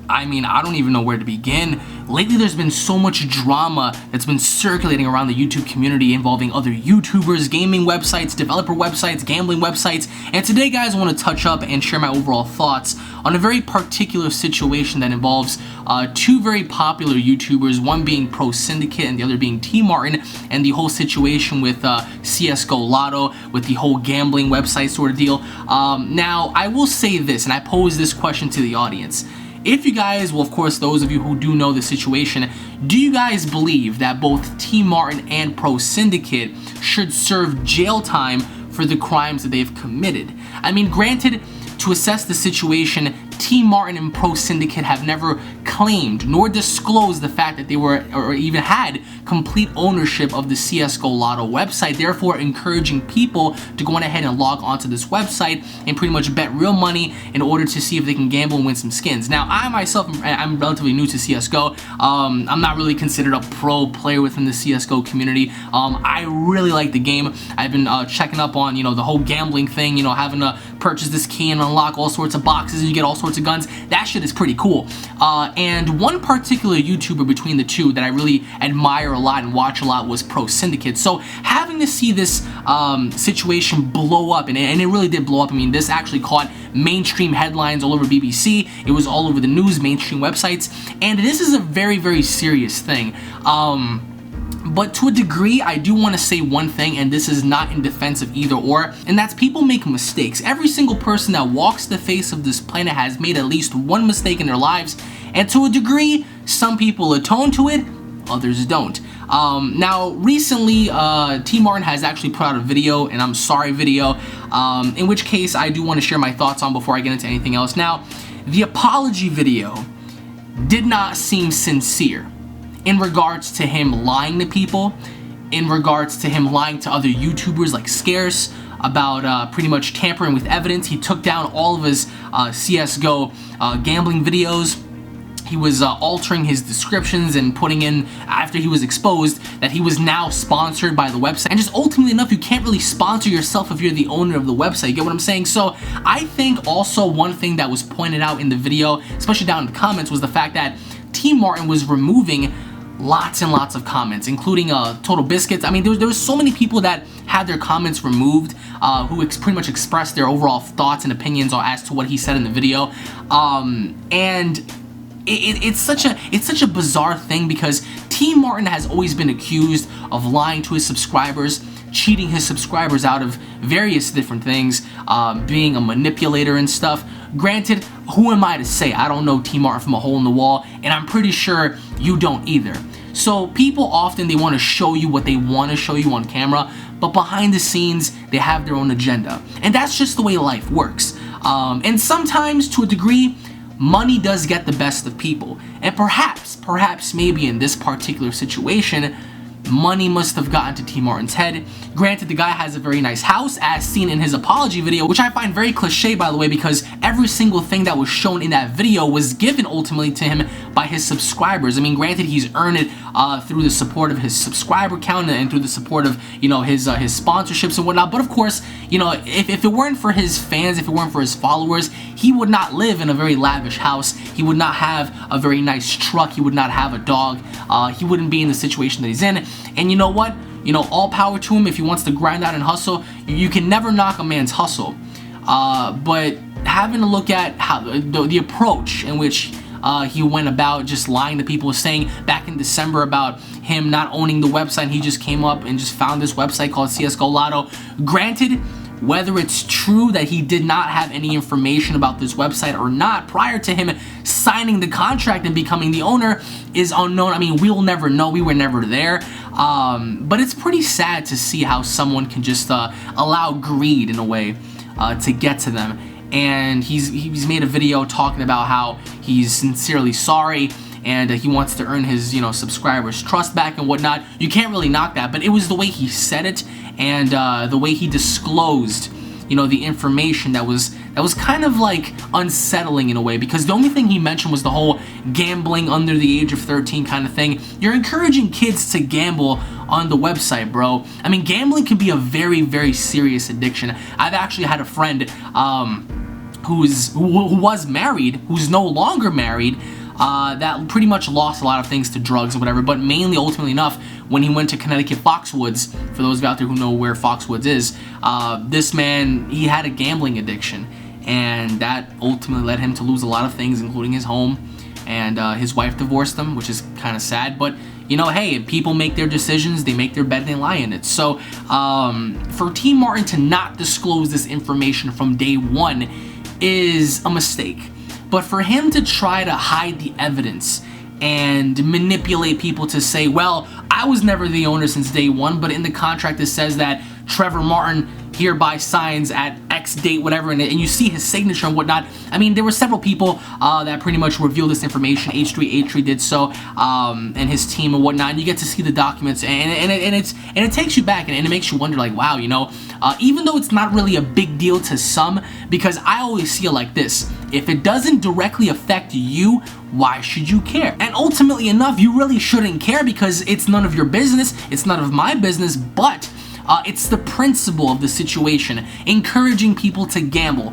I mean, I don't even know where to begin. Lately, there's been so much drama that's been circulating around the YouTube community involving other YouTubers, gaming websites, developer websites, gambling websites. And today, guys, I want to touch up and share my overall thoughts on a very particular situation that involves two very popular YouTubers, one being ProSyndicate and the other being TMartin, and the whole situation with CSGO Lotto, with the whole gambling website sort of deal. Now, I will say this, and I pose this question to the audience. If you guys, well, of course, those of you who do know the situation, do you guys believe that both TMartin and ProSyndicate should serve jail time for the crimes that they've committed? I mean, granted, to assess the situation, TMartin and ProSyndicate have never claimed nor disclosed the fact that they were or even had complete ownership of the CSGO Lotto website, therefore encouraging people to go on ahead and log onto this website and pretty much bet real money in order to see if they can gamble and win some skins. Now, I myself, I'm relatively new to CSGO. I'm not really considered a pro player within the CSGO community. I really like the game. I've been checking up on, the whole gambling thing, having to purchase this key and unlock all sorts of boxes and you get all sorts of guns. That shit is pretty cool. And one particular YouTuber between the two that I really admire a lot and watch a lot was ProSyndicate. So having to see this situation blow up, and it really did blow up. I mean, this actually caught mainstream headlines all over BBC. It was all over the news, mainstream websites, and this is a very, very serious thing. But to a degree, I do want to say one thing, and this is not in defense of either or, and that's people make mistakes. Every single person that walks the face of this planet has made at least one mistake in their lives, and to a degree, some people atone to it, others don't. Now, recently, TMartin has actually put out a video, and I'm sorry video, in which case I do want to share my thoughts on before I get into anything else. Now, the apology video did not seem sincere in regards to him lying to people, in regards to him lying to other YouTubers like Scarce about pretty much tampering with evidence. He took down all of his CSGO gambling videos. He was altering his descriptions and putting in, after he was exposed, that he was now sponsored by the website. And just ultimately enough, you can't really sponsor yourself if you're the owner of the website. You get what I'm saying? So I think also one thing that was pointed out in the video, especially down in the comments, was the fact that TMartin was removing lots and lots of comments, including Total Biscuits. I mean, there was so many people that had their comments removed, who pretty much expressed their overall thoughts and opinions as to what he said in the video. And it's such a bizarre thing because TMartin has always been accused of lying to his subscribers, cheating his subscribers out of various different things, being a manipulator and stuff. Granted, who am I to say? I don't know TMartin from a hole in the wall, and I'm pretty sure you don't either. So people often, they want to show you what they want to show you on camera, but behind the scenes, they have their own agenda. And that's just the way life works. And sometimes, to a degree, money does get the best of people. And perhaps maybe in this particular situation, money must have gotten to TMartin's head. Granted, the guy has a very nice house, as seen in his apology video, which I find very cliche, by the way, because every single thing that was shown in that video was given ultimately to him by his subscribers. I mean, granted, he's earned it through the support of his subscriber count and through the support of, his sponsorships and whatnot. But of course, if it weren't for his fans, if it weren't for his followers, he would not live in a very lavish house. He would not have a very nice truck. He would not have a dog. He wouldn't be in the situation that he's in. And you know what? All power to him if he wants to grind out and hustle. You can never knock a man's hustle. But having to look at how the approach in which he went about just lying to people, saying back in December about him not owning the website, he just came up and just found this website called CSGO Lotto. Granted, whether it's true that he did not have any information about this website or not prior to him signing the contract and becoming the owner is unknown. I mean, we'll never know. We were never there. But it's pretty sad to see how someone can just allow greed, in a way, to get to them. And he's made a video talking about how he's sincerely sorry and he wants to earn his subscribers' trust back and whatnot. You can't really knock that, but it was the way he said it and the way he disclosed the information that was kind of like unsettling in a way, because the only thing he mentioned was the whole gambling under the age of 13 kind of thing. You're encouraging kids to gamble on the website, bro. I mean, gambling can be a very, very serious addiction. I've actually had a friend who was married, who's no longer married, that pretty much lost a lot of things to drugs and whatever, but mainly, ultimately enough, when he went to Connecticut Foxwoods, for those of you out there who know where Foxwoods is, this man, he had a gambling addiction, and that ultimately led him to lose a lot of things, including his home, and his wife divorced him, which is kind of sad, but you know, hey, people make their decisions, they make their bed, they lie in it. So, for TmarTn to not disclose this information from day one is a mistake. But for him to try to hide the evidence and manipulate people to say, well, I was never the owner since day one, but in the contract it says that Trevor Martin hereby signs at X date, whatever, and you see his signature and whatnot. I mean, there were several people that pretty much revealed this information. H3 did so, and his team and whatnot. And you get to see the documents, and it takes you back, and it makes you wonder, like, wow, you know, even though it's not really a big deal to some, because I always see it like this: if it doesn't directly affect you, why should you care? And ultimately enough, you really shouldn't care, because it's none of your business, it's none of my business, but it's the principle of the situation, encouraging people to gamble,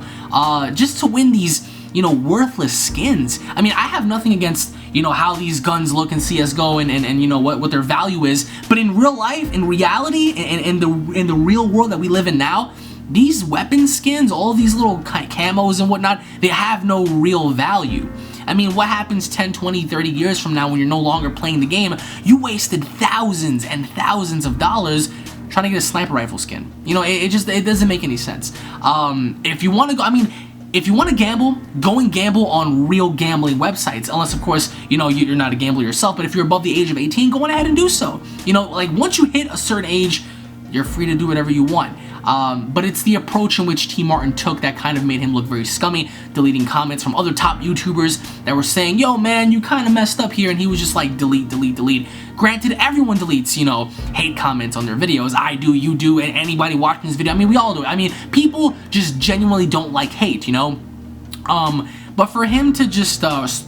just to win these, you know, worthless skins. I mean, I have nothing against, you know, how these guns look in CSGO and you know, what their value is, but in real life, in reality, in the real world that we live in now, these weapon skins, all these little camos and whatnot, they have no real value. I mean, what happens 10, 20, 30 years from now when you're no longer playing the game? You wasted thousands and thousands of dollars trying to get a sniper rifle skin. You know, it doesn't make any sense. If you want to go, I mean, if you want to gamble, go and gamble on real gambling websites. Unless, of course, you know, you're not a gambler yourself, but if you're above the age of 18, go on ahead and do so. You know, like, once you hit a certain age, you're free to do whatever you want. But it's the approach in which TmarTn took that kind of made him look very scummy, deleting comments from other top YouTubers that were saying, yo man, you kind of messed up here, and he was just like, delete, delete, delete. Granted, everyone deletes, you know, hate comments on their videos. I do, you do, and anybody watching this video, I mean, we all do it. I mean, people just genuinely don't like hate, you know? But for him to just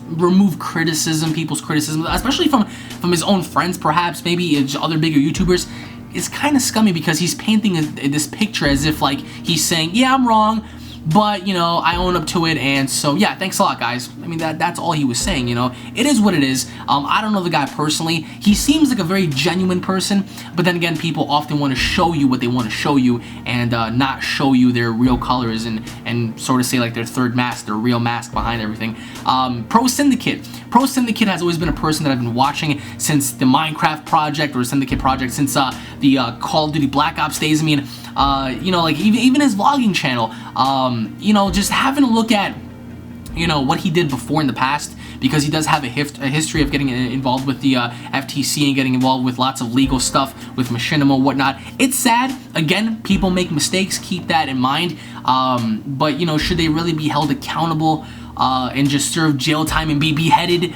remove criticism, people's criticism, especially from his own friends, perhaps, maybe other bigger YouTubers, it's kind of scummy, because he's painting this picture as if, like, he's saying, yeah, I'm wrong, but, you know, I own up to it, and so, yeah, thanks a lot, guys. I mean, that's all he was saying, you know? It is what it is. I don't know the guy personally. He seems like a very genuine person, but then again, people often want to show you what they want to show you, and not show you their real colors, and sort of say, like, their third mask, their real mask behind everything. ProSyndicate. ProSyndicate has always been a person that I've been watching since the Minecraft project, or Syndicate project, since the Call of Duty Black Ops days. I mean, you know, like, even his vlogging channel, you know, just having a look at, you know, what he did before in the past, because he does have a history of getting involved with the FTC and getting involved with lots of legal stuff with machinima and whatnot. It's sad. Again, people make mistakes. Keep that in mind. But, you know, should they really be held accountable and just serve jail time and be beheaded?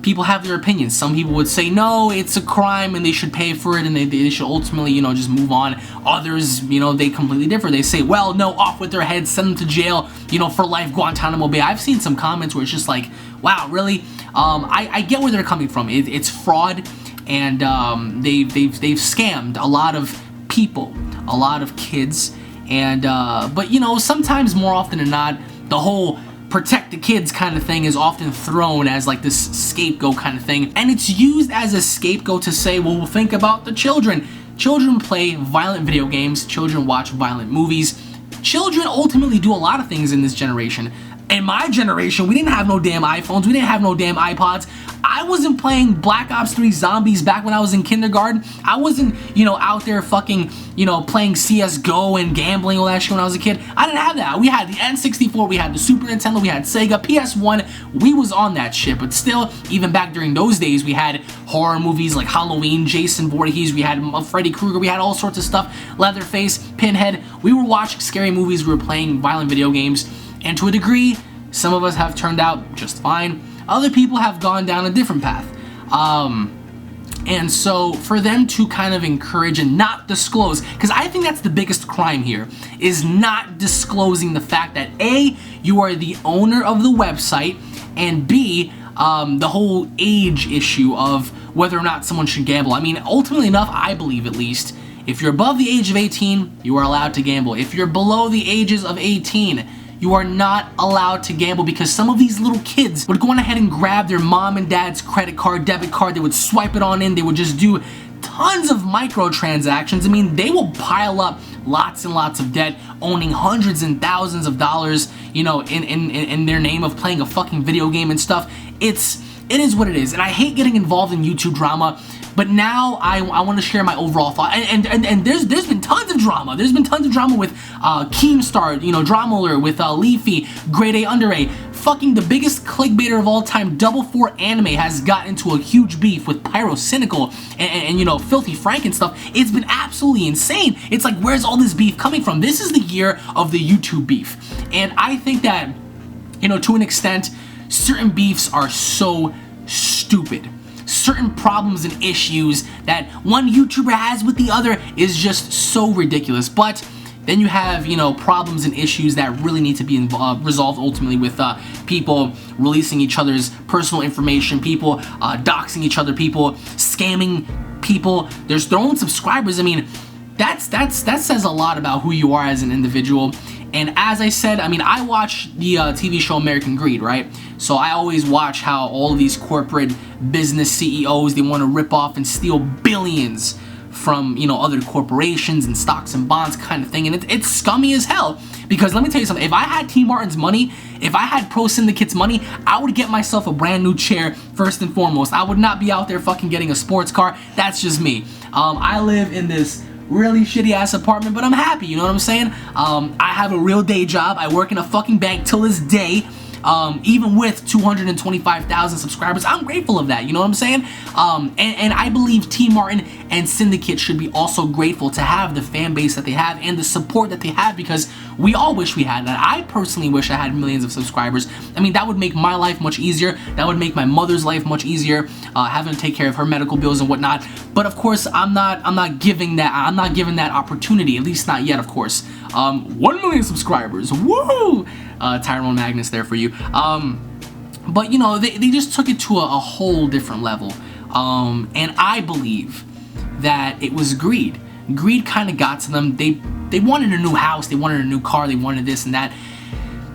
People have their opinions. Some people would say, no, it's a crime and they should pay for it, and they should ultimately, you know, just move on. Others, you know, they completely differ. They say, well, no, off with their heads, send them to jail, you know, for life, Guantanamo Bay. I've seen some comments where it's just like, wow, really? I get where they're coming from. It's fraud, and they've scammed a lot of people, a lot of kids, and but, you know, sometimes, more often than not, the whole protect the kids kind of thing is often thrown as like this scapegoat kind of thing, and it's used as a scapegoat to say, well, think about the children. Children play violent video games, children watch violent movies, children ultimately do a lot of things in this generation. In my generation, we didn't have no damn iPhones, we didn't have no damn iPods. I wasn't playing Black Ops 3 Zombies back when I was in kindergarten. I wasn't, you know, out there fucking, you know, playing CSGO and gambling, all that shit when I was a kid. I didn't have that. We had the N64, we had the Super Nintendo, we had Sega, PS1. We was on that shit, but still, even back during those days, we had horror movies like Halloween, Jason Voorhees, we had Freddy Krueger, we had all sorts of stuff, Leatherface, Pinhead. We were watching scary movies, we were playing violent video games, and to a degree, some of us have turned out just fine. Other people have gone down a different path. And so for them to kind of encourage and not disclose, because I think that's the biggest crime here, is not disclosing the fact that A, you are the owner of the website, and B, the whole age issue of whether or not someone should gamble. I mean, ultimately enough, I believe at least, if you're above the age of 18, you are allowed to gamble. If you're below the ages of 18, You are not allowed to gamble because some of these little kids would go on ahead and grab their mom and dad's credit card, debit card, they would swipe it on in, they would just do tons of microtransactions. I mean, they will pile up lots and lots of debt, owning hundreds and thousands of dollars, you know, in their name of playing a fucking video game and stuff. It is what it is, and I hate getting involved in YouTube drama, but now I want to share my overall thought. And there's been tons of drama. There's been tons of drama with Keemstar, you know, Drama Alert, with Leafy, Grade A, Under A. Fucking the biggest clickbaiter of all time, Double 4 Anime, has got into a huge beef with ProSyndicate and you know, Filthy Frank and stuff. It's been absolutely insane. It's like, where's all this beef coming from? This is the year of the YouTube beef, and I think that, you know, to an extent, certain beefs are so stupid. Certain problems and issues that one YouTuber has with the other is just so ridiculous. But then you have, you know, problems and issues that really need to be resolved ultimately with people releasing each other's personal information, people doxing each other, people scamming people, their own subscribers. I mean, that says a lot about who you are as an individual. And as I said, I mean, I watch the TV show American Greed, right? So I always watch how all of these corporate business CEOs, they want to rip off and steal billions from, you know, other corporations and stocks and bonds kind of thing. And it's scummy as hell, because let me tell you something. If I had TmarTn's money, if I had ProSyndicate's money, I would get myself a brand new chair first and foremost. I would not be out there fucking getting a sports car. That's just me. I live in this really shitty ass apartment, but I'm happy, you know what I'm saying? I have a real day job. I work in a fucking bank till this day. Even with 225,000 subscribers, I'm grateful of that, you know what I'm saying? And I believe TmarTn and Syndicate should be also grateful to have the fan base that they have and the support that they have, because we all wish we had that. I personally wish I had millions of subscribers. I mean, that would make my life much easier. That would make my mother's life much easier, having to take care of her medical bills and whatnot. But of course, I'm not giving that opportunity, at least not yet, of course. 1 million subscribers, woo! Tyrone Magnus there for you. But you know, they just took it to a whole different level. And I believe that it was greed. Greed kind of got to them. They wanted a new house, they wanted a new car, they wanted this and that.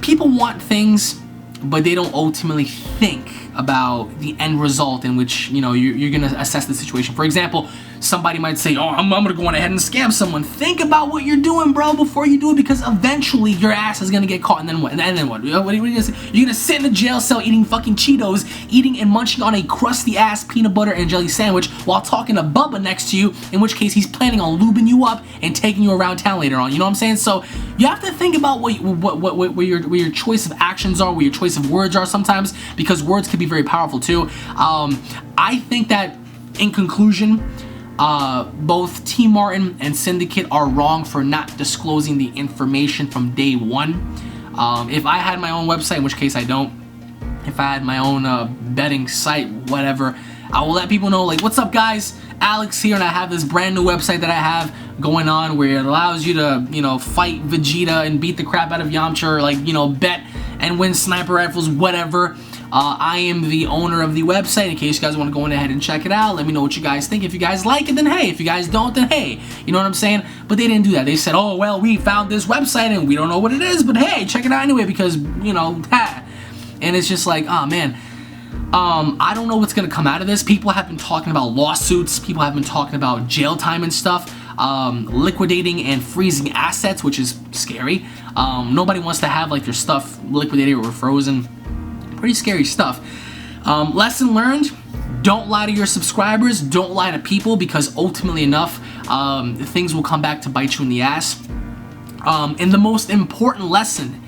People want things, but they don't ultimately think about the end result in which, you know, you're gonna assess the situation. For example, somebody might say, oh, I'm gonna go on ahead and scam someone. Think about what you're doing, bro, before you do it, because eventually your ass is gonna get caught, and then what? And then what? What are you gonna say? You're gonna sit in a jail cell eating fucking Cheetos, eating and munching on a crusty ass peanut butter and jelly sandwich while talking to Bubba next to you, in which case he's planning on lubing you up and taking you around town later on. You know what I'm saying? So you have to think about where your choice of actions are, where your choice of words are sometimes, because words can be very powerful too. I think that in conclusion, both TmarTn and Syndicate are wrong for not disclosing the information from day one. If I had my own website, in which case I don't, if I had my own betting site, whatever, I will let people know, like, what's up guys, Alex here, and I have this brand new website that I have going on where it allows you to, you know, fight Vegeta and beat the crap out of Yamcha, or, like, you know, bet and win sniper rifles, whatever. I am the owner of the website. In case you guys want to go ahead and check it out, let me know what you guys think. If you guys like it, then hey. If you guys don't, then hey. You know what I'm saying? But they didn't do that. They said, oh, well, we found this website and we don't know what it is, but hey, check it out anyway, because, you know, ha. And it's just like, oh, man. I don't know what's going to come out of this. People have been talking about lawsuits. People have been talking about jail time and stuff. Liquidating and freezing assets, which is scary. Nobody wants to have, like, their stuff liquidated or frozen. Pretty scary stuff. Lesson learned: don't lie to your subscribers, don't lie to people, because ultimately enough, things will come back to bite you in the ass. And the most important lesson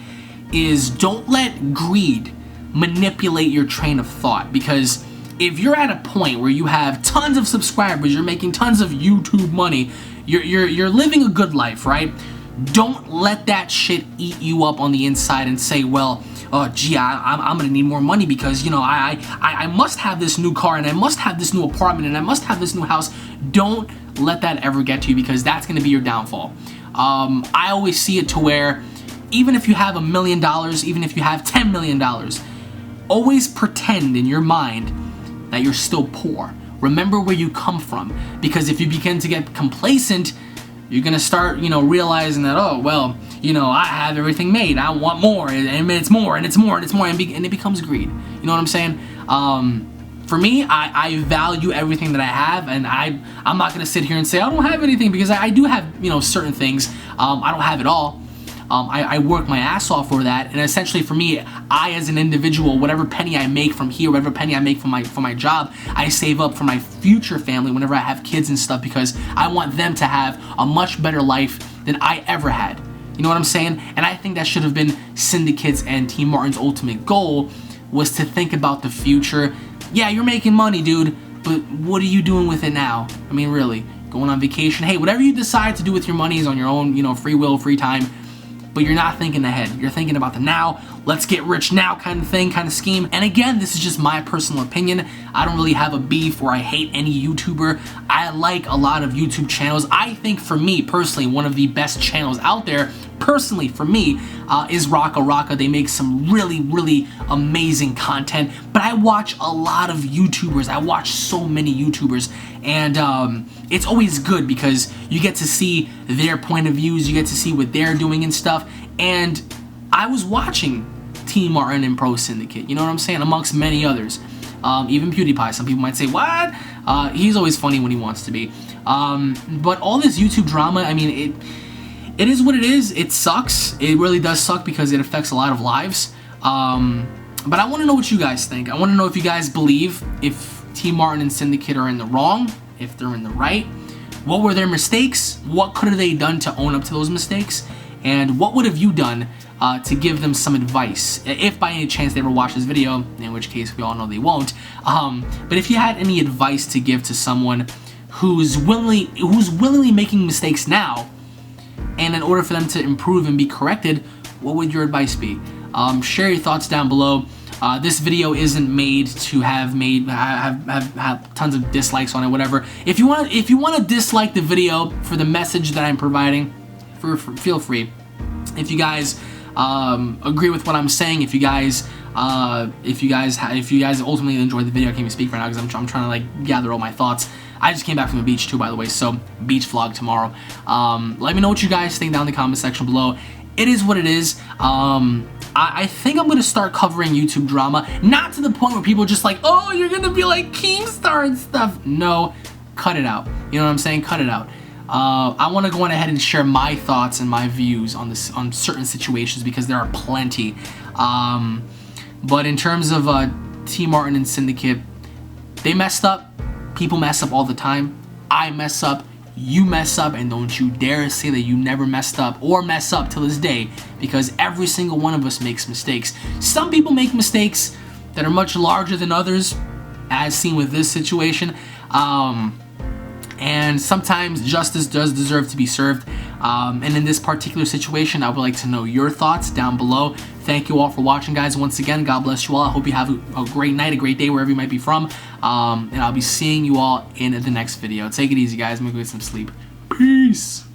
is don't let greed manipulate your train of thought, because if you're at a point where you have tons of subscribers, you're making tons of YouTube money, you're living a good life, right? Don't let that shit eat you up on the inside and say, well, oh gee, I'm gonna need more money because, you know, I must have this new car, and I must have this new apartment, and I must have this new house. Don't let that ever get to you, because that's gonna be your downfall. I always see it to where even if you have $1 million, even if you have $10 million, always pretend in your mind that you're still poor. Remember where you come from, because if you begin to get complacent, you're gonna start, you know, realizing that, oh, well, you know, I have everything made, I want more, and it's more, and it's more, and it's more, and it becomes greed. You know what I'm saying? For me, I value everything that I have, and I'm not gonna sit here and say I don't have anything, because I do have, you know, certain things. I don't have it all. I work my ass off for that, and essentially for me, I as an individual, whatever penny I make from here, whatever penny I make from my job, I save up for my future family whenever I have kids and stuff, because I want them to have a much better life than I ever had. You know what I'm saying? And I think that should have been Syndicate's and TmarTn's ultimate goal, was to think about the future. Yeah, you're making money, dude, but what are you doing with it now? I mean, really, going on vacation? Hey, whatever you decide to do with your money is on your own, you know, free will, free time. But you're not thinking ahead. You're thinking about the now, let's get rich now kind of thing, kind of scheme. And again, this is just my personal opinion. I don't really have a beef or I hate any YouTuber. I like a lot of YouTube channels. I think for me, personally, one of the best channels out there, personally for me, is Rocka Rocka. They make some really, really amazing content. But I watch a lot of YouTubers. I watch so many YouTubers. And it's always good because you get to see their point of views, you get to see what they're doing and stuff. And I was watching TMartin and ProSyndicate, you know what I'm saying, amongst many others. Even PewDiePie, some people might say, what? He's always funny when he wants to be. But all this YouTube drama, I mean, it is what it is. It sucks. It really does suck because it affects a lot of lives. But I want to know what you guys think. I want to know if you guys believe if TmarTn and Syndicate are in the wrong, if they're in the right. What were their mistakes? What could have they done to own up to those mistakes? And what would have you done to give them some advice, if by any chance they ever watch this video, in which case we all know they won't. But if you had any advice to give to someone who's willingly making mistakes now, and in order for them to improve and be corrected, what would your advice be? Share your thoughts down below. This video isn't made to have tons of dislikes on it, whatever. If you want to dislike the video for the message that I'm providing, feel free. If you guys agree with what I'm saying, if you guys ultimately enjoy the video, I can't even speak right now because I'm trying to like gather all my thoughts. I just came back from the beach too, by the way, so beach vlog tomorrow. Let me know what you guys think down in the comment section below. It is what it is. I think I'm gonna start covering YouTube drama, not to the point where people are just like, oh, you're gonna be like Keemstar and stuff. No, cut it out. You know what I'm saying? Cut it out. I want to go on ahead and share my thoughts and my views on certain situations because there are plenty. But in terms of TmarTn and Syndicate, they messed up. People mess up all the time. I mess up. You mess up, and don't you dare say that you never messed up or mess up till this day, because every single one of us makes mistakes. Some people make mistakes that are much larger than others, as seen with this situation. And sometimes justice does deserve to be served. And in this particular situation, I would like to know your thoughts down below. Thank you all for watching, guys. Once again, God bless you all. I hope you have a great night, a great day, wherever you might be from. And I'll be seeing you all in the next video. Take it easy, guys. I'm gonna go get some sleep. Peace.